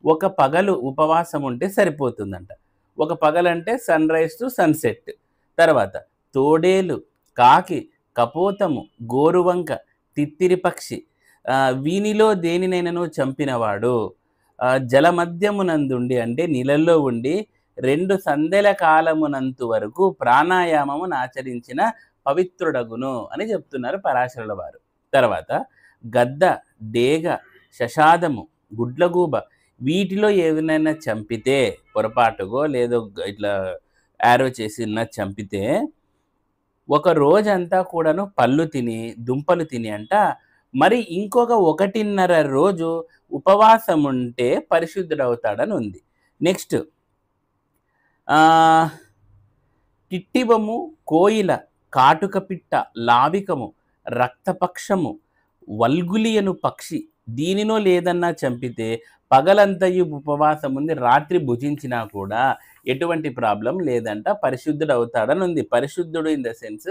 ఒక పగలు ఉపవాసం ఉంటే సరిపోతుందంట. ఒక పగలంటే సన్‌రైజ్ టు సన్‌సెట్. తర్వాత తోడేలు, కాకి, కపోతము, గోరువంక, తిత్తిరి పక్షి, వీనిలో దేనినైనను చంపినవాడు జలమధ్యమునందుండి అంటే నీళ్ళల్లో ఉండి 2 సందెల కాలమునంతు వరకు ప్రాణాయామమునాచరించిన పవిత్రుడగును అని చెప్తున్నారు పరాశరుల వారు. తర్వాత గద్ద, డేగ, శషాదము, గుడ్లగూబ వీటిలో ఏవనైనా చంపితే పొరపాటుగో లేదో ఇట్లా యారో చేసిన చంపితే ఒక రోజంతా కూడాను పళ్ళు తిని, దుంపలు తిని అంట మరి ఇంకొక 1.5 రోజు ఉపవాసం ఉంటే పరిశుద్ధుడవుతాడని ఉంది. నెక్స్ట్ ఆహ్, టిట్టివము, కోయిల, కాటుక పిట్ట, లావికము, రక్తపక్షము, వల్గులియను పక్షి దీనినో లేదన్నా చంపితే పగలంతయు ఉపవాసం ఉంది రాత్రి భుజించినా కూడా ఎటువంటి ప్రాబ్లం లేదంట పరిశుద్ధుడవుతాడని ఉంది. పరిశుద్ధుడు ఇన్ ద సెన్స్